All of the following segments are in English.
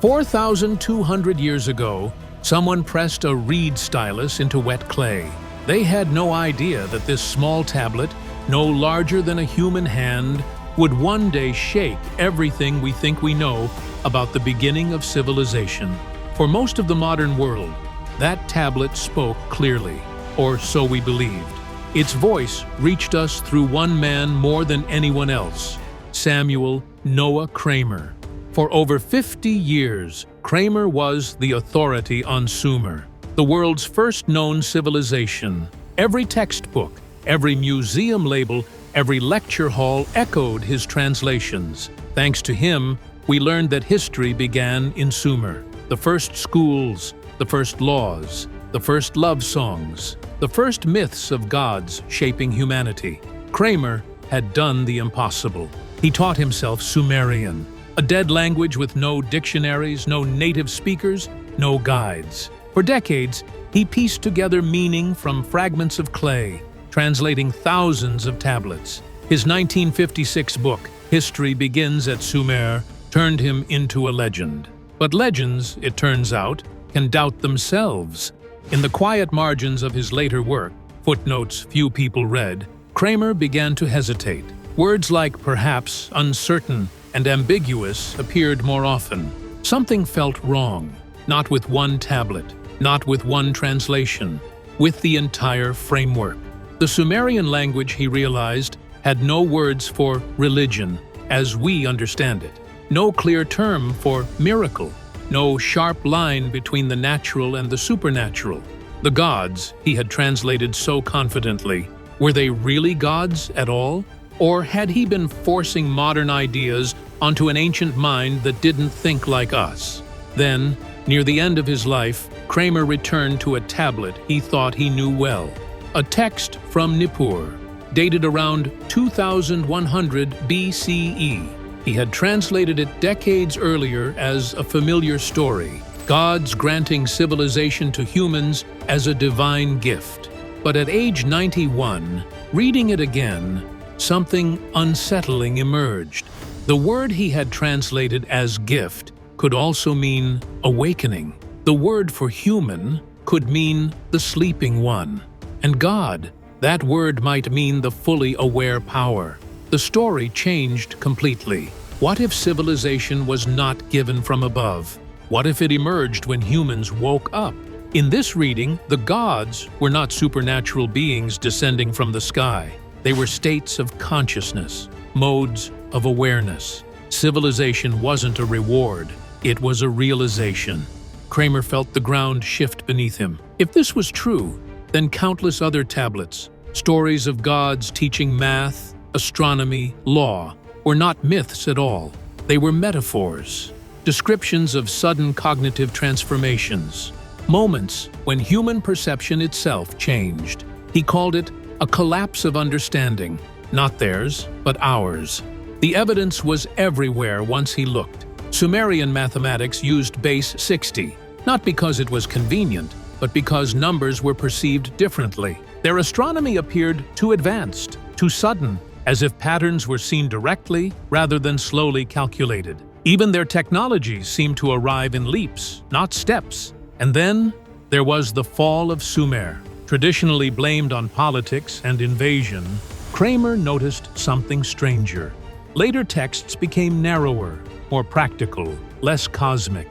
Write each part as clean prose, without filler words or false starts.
4,200 years ago, someone pressed a reed stylus into wet clay. They had no idea that this small tablet, no larger than a human hand, would one day shape everything we think we know about the beginning of civilization. For most of the modern world, that tablet spoke clearly, or so we believed. Its voice reached us through one man more than anyone else, Samuel Noah Kramer. For over 50 years, Kramer was the authority on Sumer, the world's first known civilization. Every textbook, every museum label, every lecture hall echoed his translations. Thanks to him, we learned that history began in Sumer. The first schools, the first laws, the first love songs, the first myths of gods shaping humanity. Kramer had done the impossible. He taught himself Sumerian, a dead language with no dictionaries, no native speakers, no guides. For decades, he pieced together meaning from fragments of clay, translating thousands of tablets. His 1956 book, History Begins at Sumer, turned him into a legend. But legends, it turns out, can doubt themselves. In the quiet margins of his later work, footnotes few people read, Kramer began to hesitate. Words like perhaps, uncertain, and ambiguous appeared more often. Something felt wrong, not with one tablet, not with one translation, with the entire framework. The Sumerian language, he realized, had no words for religion as we understand it, no clear term for miracle, no sharp line between the natural and the supernatural. The gods he had translated so confidently, were they really gods at all? Or had he been forcing modern ideas onto an ancient mind that didn't think like us? Then, near the end of his life, Kramer returned to a tablet he thought he knew well. A text from Nippur, dated around 2100 BCE. He had translated it decades earlier as a familiar story, gods granting civilization to humans as a divine gift. But at age 91, reading it again, something unsettling emerged. The word he had translated as gift could also mean awakening. The word for human could mean the sleeping one. And God, that word might mean the fully aware power. The story changed completely. What if civilization was not given from above? What if it emerged when humans woke up? In this reading, the gods were not supernatural beings descending from the sky. They were states of consciousness, modes of awareness. Civilization wasn't a reward, it was a realization. Kramer felt the ground shift beneath him. If this was true, then countless other tablets, stories of gods teaching math, astronomy, law, were not myths at all. They were metaphors, descriptions of sudden cognitive transformations, moments when human perception itself changed. He called it a collapse of understanding, not theirs, but ours. The evidence was everywhere once he looked. Sumerian mathematics used base 60, not because it was convenient, but because numbers were perceived differently. Their astronomy appeared too advanced, too sudden, as if patterns were seen directly rather than slowly calculated. Even their technologies seemed to arrive in leaps, not steps. And then there was the fall of Sumer. Traditionally blamed on politics and invasion, Kramer noticed something stranger. Later texts became narrower, more practical, less cosmic.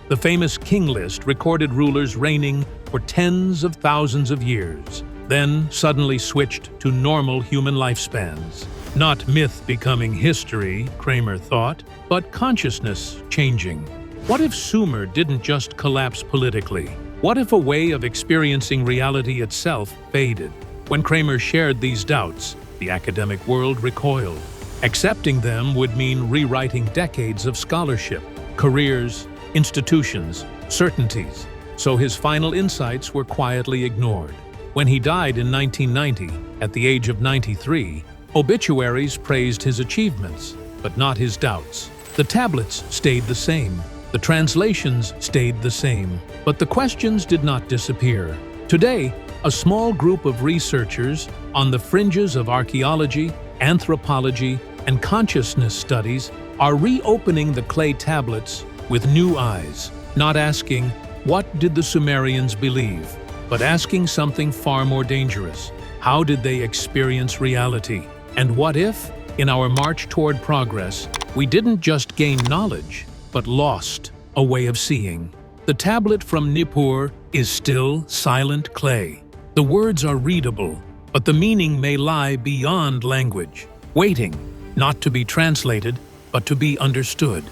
The famous king list recorded rulers reigning for tens of thousands of years, then suddenly switched to normal human lifespans. Not myth becoming history, Kramer thought, but consciousness changing. What if Sumer didn't just collapse politically? What if a way of experiencing reality itself faded? When Kramer shared these doubts, the academic world recoiled. Accepting them would mean rewriting decades of scholarship, careers, institutions, certainties. So his final insights were quietly ignored. When he died in 1990, at the age of 93, obituaries praised his achievements, but not his doubts. The tablets stayed the same. The translations stayed the same, but the questions did not disappear. Today, a small group of researchers on the fringes of archaeology, anthropology, and consciousness studies are reopening the clay tablets with new eyes, not asking, "What did the Sumerians believe?" but asking something far more dangerous. How did they experience reality? And what if, in our march toward progress, we didn't just gain knowledge, but lost a way of seeing? The tablet from Nippur is still silent clay. The words are readable, but the meaning may lie beyond language, waiting, not to be translated, but to be understood.